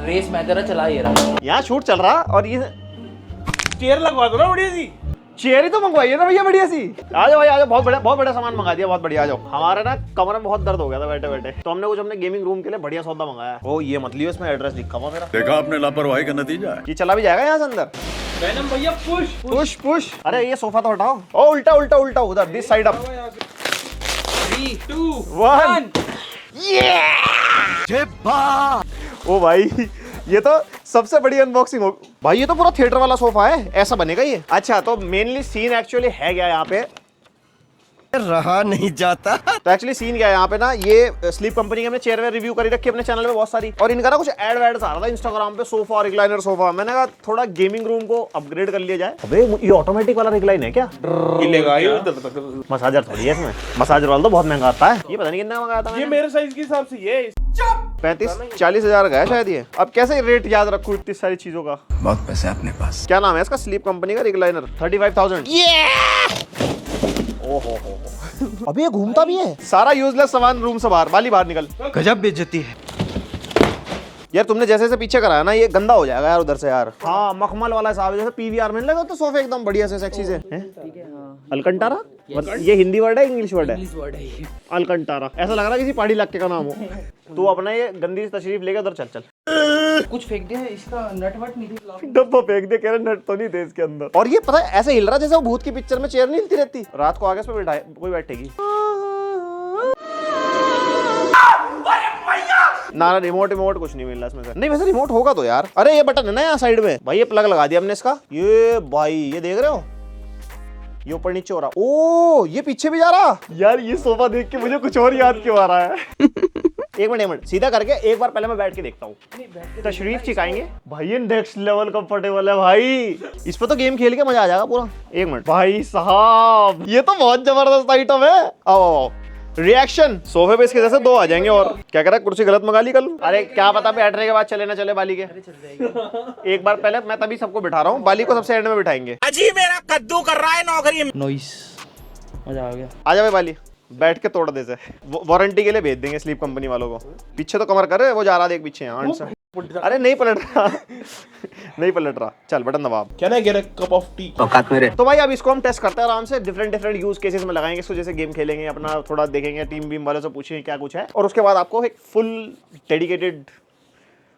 Race मैं तेरा चला ही रहा। यहाँ शूट चल रहा और ये चेयर लगवा दो ना बढ़िया सी। चेयर ही तो मंगवाइए ना भैया बढ़िया सी। आ जाओ भाई आ जाओ, बहुत बड़ा सामान मंगा दिया, बहुत बढ़िया। आ जाओ। हमारे ना कमर में बहुत दर्द हो गया था बैठे बैठे, तो हमने कुछ अपने गेमिंग रूम के लिए बढ़िया सौदा मंगाया। ओ ये मत लियो, इसमें एड्रेस लिखा हुआ मेरा। देखा आपने लापरवाही का नतीजा है। ये चला भी जाएगा यहाँ से अंदर। वैनम भैया पुश पुश पुश। अरे ये सोफा तो हटाओ। ओ उल्टा उल्टा उल्टा उधर, दिस साइड अप। 3 2 1 ओ भाई ये तो सबसे बड़ी अनबॉक्सिंग हो भाई। ये तो पूरा थिएटर वाला सोफा है, ऐसा बनेगा ये। अच्छा तो मेनली सीन एक्चुअली है क्या यहाँ पे, रहा नहीं जाता। तो एक्चुअली सीन क्या है यहाँ पे ना, ये स्लीप कंपनी की हमने चेयर वेयर रिव्यू करी रखी है अपने चैनल पे बहुत सारी, और इनका ना कुछ एड वेड्स आ रहा था इंस्टाग्राम पे, सोफा और रिक्लाइनर सोफा। मैंने कहा थोड़ा गेमिंग रूम को अपग्रेड कर लिया जाए। अबे ये ऑटोमेटिक वाला रिक्लाइन है क्या? हिलेगा ये उधर तक। मसाजर थोड़ी है इसमें, मसाजर वाला तो बहुत महंगा आता है। ये पता नहीं कितना मंगाया था ये मेरे साइज के हिसाब से ये 35-40 हजार का है शायद ये। अब कैसे रेट याद रखूं इतनी सारी चीजों का। बहुत पैसे अपने पास। क्या नाम है इसका? स्लीप कंपनी का रिक्लाइनर 35,000। ओहो हो। अभी ये घूमता भी है। सारा यूजलेस सामान रूम से बाहर, बाली बाहर निकल। गजब बेइज्जती है यार तुमने जैसे से पीछे कराया ना, ये गंदा हो जाएगा यार उधर से यार। हाँ मखमल वाला हिसाब है, जैसे पीवीआर में लगा तो सोफे एकदम बढ़िया से सेक्सी से। अलकंटारा ये हिंदी वर्ड है इंग्लिश वर्ड है? इंग्लिश वर्ड है ये। अलकंटारा ऐसा लग रहा है किसी पहाड़ी इलाके का नाम हो। तू अपना ये गंदी तशरीफ लेके उधर चल चल। कुछ फेंक दिया इसका नट वट नहीं दिखला। डब्बा फेंक दे, कह रहे नट तो नहीं थे इसके अंदर। और ये पता है ऐसे हिल रहा जैसे वो भूत की पिक्चर में चेयर नहीं हिलती रहती, रात को आगे इस पे बैठा कोई बैठेगी ना। रिमोट कुछ नहीं मिल रहा इसमें से। नहीं वैसे रिमोट होगा तो यार। अरे ये बटन है ना यहाँ साइड में भाई, ये प्लग लगा दिया हमने इसका। ये भाई ये देख रहे हो, ये ऊपर नीचे हो रहा। ओ ये पीछे भी जा रहा। यार ये सोफा देख के मुझे कुछ और याद क्यों आ रहा है। एक मिनट सीधा करके एक बार पहले मैं बैठ के देखता हूँ। तशरीफ चिकाएंगे भाई, ये नेक्स्ट लेवल कंफर्टेबल है भाई। इस पर तो गेम खेल के मजा आ जाएगा पूरा। एक मिनट भाई साहब, ये तो बहुत जबरदस्त आइटम है। आओ रिएक्शन सोफे पे इसके जैसे 2 आ जाएंगे। और क्या कह रहा है, कुर्सी गलत मंगा ली कल? अरे क्या पता बैठने के बाद चले ना चले बाली के। एक बार पहले मैं तभी सबको बिठा रहा हूँ, बाली को सबसे एंड में बिठाएंगे। अजी मेरा कद्दू कर रहा है नौकरी। नॉइस मजा आ गया। आ जा बाली, बैठ के तोड़ दे से। वारंटी के लिए भेज देंगे स्लीप कंपनी वालों को। पीछे तो कमर कर, वो जा रहा देख पीछे यहाँ से। अरे नहीं पलट रहा नहीं पलट रहा। चल बटन दबा। Can I get a cup of T? औकात मेरे। तो भाई अब इसको हम टेस्ट करते हैं आराम से, डिफरेंट यूज केसेस में लगाएंगे इसको। जैसे गेम खेलेंगे अपना, थोड़ा देखेंगे टीम बीम वालों से पूछेंगे क्या कुछ है, और उसके बाद आपको एक फुल डेडिकेटेड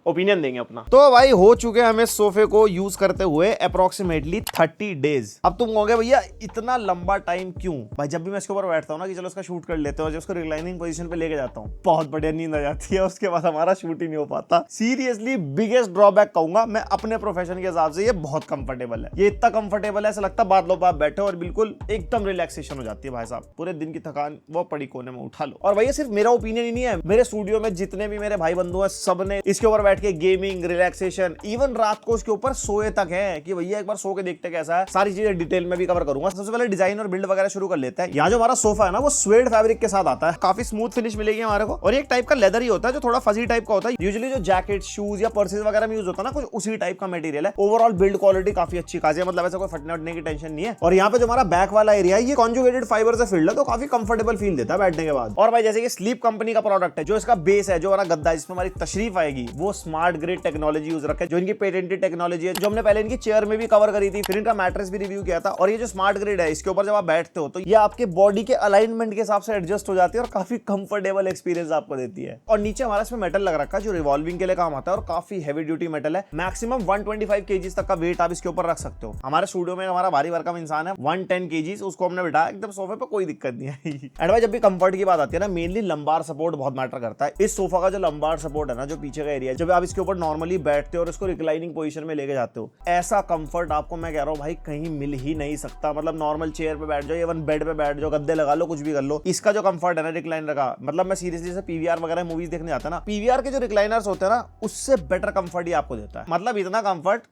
ओपिनियन देंगे अपना। तो भाई हो चुके हैं हमें सोफे को यूज करते हुए अप्रोक्सीमेटली 30 डेज। अब तुम कहोगे भैया इतना लंबा टाइम क्यों? भाई जब भी मैं इसके ऊपर बैठता हूँ ना कि चलो इसका शूट कर लेते हो, जब उसको रिक्लाइनिंग पोजीशन पे लेके जाता हूँ बहुत बढ़िया नींद आ जाती है, उसके बाद हमारा शूट ही नहीं हो पाता। सीरियसली बिगेस्ट ड्रॉबैक कहूंगा मैं अपने प्रोफेशन के हिसाब से, ये बहुत कंफर्टेबल है। ये इतना कंफर्टेबल है ऐसा लगता है बादलों पर आप बैठे और बिल्कुल एकदम रिलैक्सेशन हो जाती है भाई साहब। पूरे दिन की थकान वो पड़ी कोने में उठा लो। और भाई ये सिर्फ मेरा ओपिनियन ही नहीं है, मेरे स्टूडियो में जितने भी मेरे भाई बंधु हैं सबने इसके ऊपर बैठ के गेमिंग, रिलैक्सेशन, इवन रात को उसके ऊपर सोए तक है कि भैया एक बार सो के देखते कैसा है। सारी चीजें डिटेल में भी कवर करूंगा। सबसे पहले डिजाइन और बिल्ड वगैरह शुरू कर लेते हैं। यहाँ जो हमारा सोफा है ना वो स्वेड फैब्रिक के साथ आता है, काफी स्मूथ फिनिश मिलेगी हमारे को। और एक टाइप का लेदर ही होता है जो थोड़ा फजी टाइप का होता है। यूजुअली जो जैकेट, शूज या पर्सेज वगैरह में यूज होता है ना, कुछ उसी टाइप का मटेरियल है। ओवरऑल बिल्ड क्वालिटी काफी अच्छी खासी है, मतलब ऐसा कोई फटने वटने की टेंशन नहीं है। और यहाँ पे जो हमारा बैक वाला एरिया है ये कॉन्जुगेटेड फाइबर से फिल्ड है, तो काफी कंफर्टेबल फील देता है बैठने के बाद। और भाई जैसे कि स्लीप कंपनी का प्रोडक्ट है, जो इसका बेस है, जो हमारा गद्दा है जिसमें हमारी तशरीफ आएगी, वो स्मार्ट ग्रिड टेक्नोलॉजी यूज रखे, जो इनकी पेटेंटेड टेक्नोलॉजी है, जो हमने पहले इनकी चेयर में भी कवर करी थी, फिर इनका मैट्रेस भी रिव्यू किया था। और ये जो स्मार्ट ग्रिड है इसके ऊपर जब आप बैठते हो तो ये आपके बॉडी के अलाइनमेंट के हिसाब से एडजस्ट हो जाती है और काफी कंफर्टेबल एक्सपीरियंस आपको देती है। और नीचे हमारा इसमें मेटल लग रखा है जो रिवॉल्विंग के लिए काम आता है, और काफी हैवी ड्यूटी मेटल है। मैक्सिमम 125 kg तक का वेट आप इसके ऊपर रख सकते हो। हमारे स्टूडियो में हमारा भारी भरकम इंसान है 110 kg, उसको हमने बिठाया एकदम सोफे पे, कोई दिक्कत नहीं है। एंड भाई जब भी कंफर्ट की बात आती है ना, मेनली लंबार सपोर्ट बहुत मैटर करता है। इस सोफा का जो लंबार सपोर्ट है ना, जो पीछे का एरिया, जब आप इसके ऊपर नॉर्मली बैठते हो और इसको रिक्लाइनिंग पोजीशन में लेके जाते हो, ऐसा कंफर्ट आपको मैं कह रहा हूँ भाई कहीं मिल ही नहीं सकता। मतलब नॉर्मल चेयर पे बैठ जाओ, इवन बेड पे बैठ जाओ, गद्दे लगा लो, कुछ भी कर लो, इसका जो कंफर्ट है ना रिक्लाइनर का, मतलब मैं सीरियसली जैसे पीवीआर वगैरह मूवीज देखने जाता है ना, पीवीआर के जो रिक्लाइनर्स होते हैं ना, उससे बेटर कंफर्ट ही आपको देता है। मतलब इतना कंफर्ट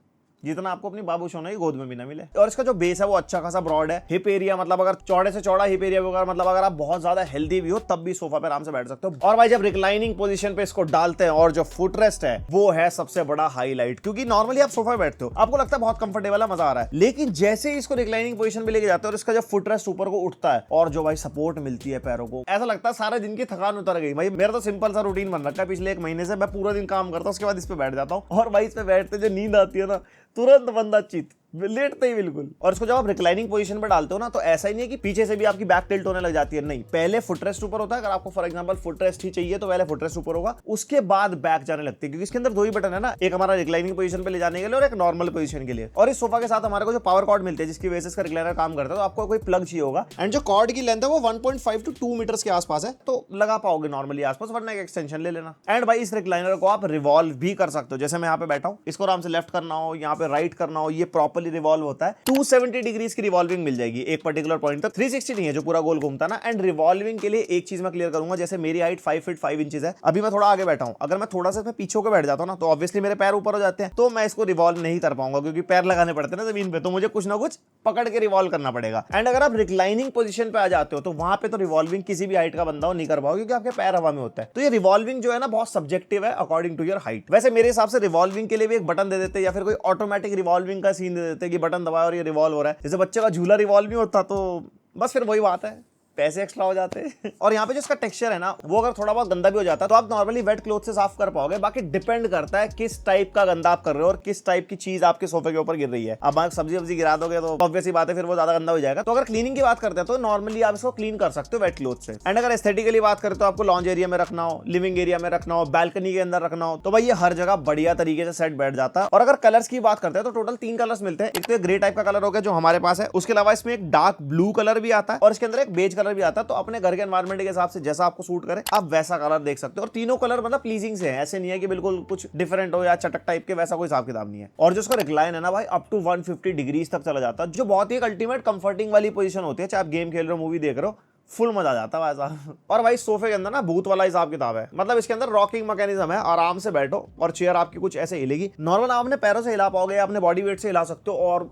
जितना आपको अपनी बाबू सोना की गोद में भी ना मिले। और इसका जो बेस है वो अच्छा खासा ब्रॉड है। हिप एरिया मतलब अगर चौड़े से चौड़ा हिप एरिया होगा, मतलब अगर आप बहुत ज्यादा हेल्दी भी हो तब भी सोफा पे आराम से बैठ सकते हो। और भाई जब रिक्लाइनिंग पोजीशन पे इसको डालते हैं और जो फुटरेस्ट है वो है सबसे बड़ा हाईलाइट, क्योंकि नॉर्मली आप सोफा पे बैठते हो आपको लगता है बहुत कंफर्टेबल है, मजा आ रहा है, लेकिन जैसे ही इसको रिक्लाइनिंग पोजीशन पे लेके जाते हो और इसका जब फुटरेस्ट ऊपर को उठता है और जो भाई सपोर्ट मिलती है पैरों को, ऐसा लगता है सारे दिन की थकान उतर गई। भाई मेरा तो सिंपल सा रूटीन बन रखा है पिछले 1 महीने से, मैं पूरा दिन काम करता हूँ उसके बाद इस पे बैठ जाता हूँ, और भाई इस पे बैठते जो नींद आती है ना तुरंत बंदा चित लेटते ही बिल्कुल। और इसको जब आप रिक्लाइनिंग पोजीशन पे डालते हो ना तो ऐसा ही नहीं है कि पीछे से भी आपकी बैक टिल्ट होने लग जाती है, नहीं, पहले फुटरेस्ट ऊपर होता है। अगर आपको फॉर एग्जांपल फुटरेस्ट ही चाहिए तो पहले फुटरेस्ट ऊपर होगा, उसके बाद बैक जाने लगती है, क्योंकि इसके अंदर 2 ही बटन है ना, एक हमारा रिक्लाइनिंग पोजीशन पे ले जाने के लिए और एक नॉर्मल पोजीशन के लिए। और इस सोफा के साथ हमारे को जो पावर कॉर्ड मिलते हैं जिसकी वजह से इसका रिक्लाइनर काम करता है, तो आपको कोई प्लग चाहिए होगा। एंड जो कॉर्ड की लेंथ है वो 1.5 to 2 मीटर्स के आसपास है, तो लगा पाओगे नॉर्मली आसपास, वरना एक एक्सटेंशन ले लेना। एंड भाई इस रिक्लाइनर को आप रिवॉल्व भी कर सकते हो, जैसे मैं यहाँ पे बैठा हूँ, इसको आराम से लेफ्ट करना हो, यहाँ पे राइट करना हो, ये प्रॉपर्ली रिवॉल्व होता है। 270 डिग्रीज की रिवॉल्विंग मिल जाएगी एक पर्टिकुलर पॉइंट तक, 360 नहीं है जो पूरा गोल घूमता ना। एंड रिवॉल्विंग के लिए एक चीज मैं क्लियर करूंगा, जैसे मेरी हाइट 5 फीट 5 इंचेस है, अभी मैं थोड़ा आगे बैठा हूं, अगर मैं थोड़ा सा पीछे होकर बैठ जाता हूं ना तो ऑब्वियसली मेरे पैर ऊपर हो जाते हैं, तो मैं इसको रिवॉल्व नहीं कर पाऊंगा क्योंकि पैर लगाने पड़ते हैं ना जमीन पे, तो मुझे कुछ ना कुछ पकड़ के रिवॉल्व करना पड़ेगा। एंड अगर आप रिक्लाइनिंग पोजीशन पे आ जाते हो तो वहां पे तो रिवॉल्विंग किसी भी हाइट का बंदा हो नहीं कर पाओगे, क्योंकि आपके पैर हवा में होता है। तो ये रिवॉल्विंग जो है ना बहुत सब्जेक्टिव है अकॉर्डिंग टू योर हाइट। वैसे मेरे हिसाब से रिवॉल्विंग के लिए भी एक बटन दे देते या फिर कोई ऑटोमेटिक रिवॉल्विंग का सीन दे देते कि बटन दबाया और ये रिवॉल्व हो रहा है, जैसे बच्चे का झूला रिवॉल्व नहीं होता, तो बस फिर वही बात है, पैसे एक्स्ट्रा हो जाते हैं। और यहाँ पे जो इसका टेक्सचर है ना वो अगर थोड़ा बहुत गंदा भी हो जाता है तो आप नॉर्मली वेट क्लॉथ से साफ कर पाओगे, बाकी डिपेंड करता है किस टाइप का गंदा आप कर रहे हो और किस टाइप की चीज आपके सोफे के ऊपर गिर रही है। अब आप सब्जी वब्जी गिरा दोगे तो ऑब्वियसली बात है फिर वो ज्यादा गंदा हो जाएगा। तो अगर क्लीनिंग की बात करते हैं तो नॉर्मली आप इसको क्लीन कर सकते हो वेट क्लॉथ से। एंड अगर एस्थेटिकली बात करते हो आपको लॉन्ज एरिया में रखना हो, लिविंग एरिया में रखना हो, बैल्कनी के अंदर रखना हो, तो भाई ये हर जगह बढ़िया तरीके से सेट बैठ जाता है। और अगर कलर्स की बात करते हैं तो टोटल 3 कलर्स मिलते हैं। एक तो ग्रे टाइप का कलर हो गया जो हमारे पास है, उसके अलावा इसमें एक डार्क ब्लू कलर भी आता है और इसके अंदर एक बेज कलर भी आता है। तो अपने घर के एनवायरनमेंट के हिसाब से जैसा आपको सूट करे आप वैसा कलर देख सकते हो। और तीनों कलर मतलब प्लीजिंग से है, ऐसे नहीं है कि बिल्कुल कुछ डिफरेंट हो या चटक टाइप के, वैसा कोई हिसाब किताब नहीं है। और जो उसका रिक्लाइन है ना भाई अप टू 150 डिग्रीज तक चला जाता है, जो बहुत ही अल्टीमेट कंफर्टिंग वाली पोजीशन होती है, चाहे आप गेम खेल रहे हो मूवी देख रहे हो, फुल मजा आ जाता है ऐसा। और भाई सोफे के अंदर ना भूत वाला हिसाब किताब है, मतलब इसके अंदर रॉकिंग मैकेनिज्म है, आराम से बैठो और चेयर आपकी कुछ ऐसे हिलेगी, नॉर्मल आप अपने पैरों से हिला पाओगे, अपने बॉडी वेट से हिला सकते हो। और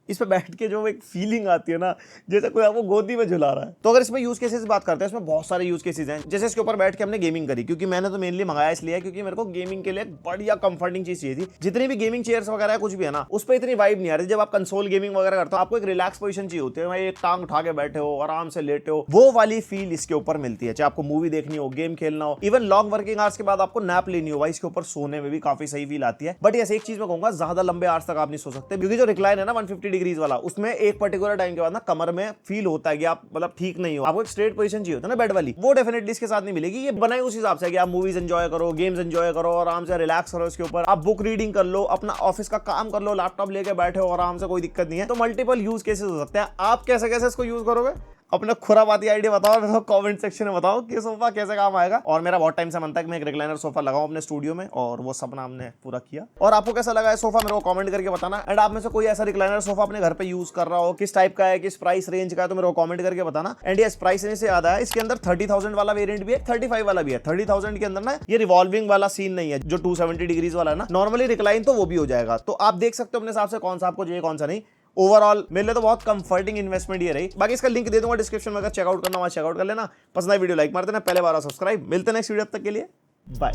इस पे बैठ के जो एक फीलिंग आती है ना जैसे कोई आपको गोदी में झुला रहा है। तो अगर इसमें यूज केसेस बात करते हैं, इसमें बहुत सारे यूज केसेस हैं। जैसे इसके ऊपर बैठ के हमने गेमिंग करी, क्योंकि मैंने तो मेनली मंगाया इसलिए क्योंकि मेरे को गेमिंग के लिए बढ़िया कंफर्टिंग चीज चाहिए थी। जितनी भी गेमिंग चेयर्स वगैरह है कुछ भी है ना उस पर इतनी वाइब नहीं आ रही। जब आप कंसोल गेमिंग वगैरह करते हो आपको एक रिलैक्स पोजीशन चाहिए होती है, भाई एक टांग उठा के बैठे हो, आराम से लेटे हो, वो वाली फील इसके ऊपर मिलती है। चाहे आपको मूवी देखनी हो, गेम खेलना हो, इवन लॉन्ग वर्किंग आवर्स के बाद आपको नैप लेनी हो, भाई इसके ऊपर सोने में भी काफी सही फील आती है। बट ऐसे एक चीज मैं कहूंगा, ज्यादा लंबे आवर्स तक आप नहीं सो सकते, क्योंकि जो रिक्लाइन है ना 150 डिग्रीज वाला, उसमें एक पर्टिकुलर टाइम के बाद ना कमर में फील होता है कि आप मतलब ठीक नहीं हो, आपको एक स्ट्रेट पोजीशन चाहिए होता है ना बेड वाली, वो डेफिनेटली इसके साथ नहीं मिलेगी। ये बनाई उस हिसाब से कि आप मूवीज एंजॉय करो, गेम्स एंजॉय करो, आराम से रिलैक्स करो, इसके ऊपर आप बुक रीडिंग कर लो, अपना ऑफिस का काम कर लो, लैपटॉप लेके बैठे हो आराम से, कोई दिक्कत नहीं है। तो मल्टीपल यूज केसेस हो सकते हैं। आप कैसे कैसे इसको यूज करोगे अपना खुराबाती आइडिया बताओ, मेरे को कमेंट सेक्शन में बताओ कि सोफा कैसे काम आएगा। और मेरा बहुत टाइम से मन था कि मैं एक रिक्लाइनर सोफा लगाऊं अपने स्टूडियो में, और वो सपना हमने पूरा किया। और आपको कैसा लगा है सोफा मेरे को कमेंट करके बताना। एंड आप में से कोई ऐसा रिक्लाइनर सोफा अपने घर पे यूज कर रहा हो, किस टाइप का है, किस प्राइस रेंज का है, तो मेरे को कमेंट करके बताना। एंड ये प्राइस रेंज से याद आया, इसके अंदर 30,000 वाला वेरिएंट भी है, 35 वाला भी है। 30,000 के अंदर ना ये रिवॉल्विंग वाला सीन नहीं है, जो 270 डिग्रीज वाला है ना, नॉर्मली रिक्लाइन तो वो भी हो जाएगा। तो आप देख सकते हो अपने हिसाब से कौन सा आपको चाहिए कौन सा नहीं। ओवरऑल मेरे लिए तो बहुत कंफर्टिंग इन्वेस्टमेंट ये रही। बाकी इसका लिंक दे दूंगा डिस्क्रिप्शन में, अगर चेकआउट करना वहां चेकआउट कर लेना। पसंद आई वीडियो लाइक मार देना, पहले बार सब्सक्राइब। मिलते हैं नेक्स्ट वीडियो, तब तक के लिए बाय।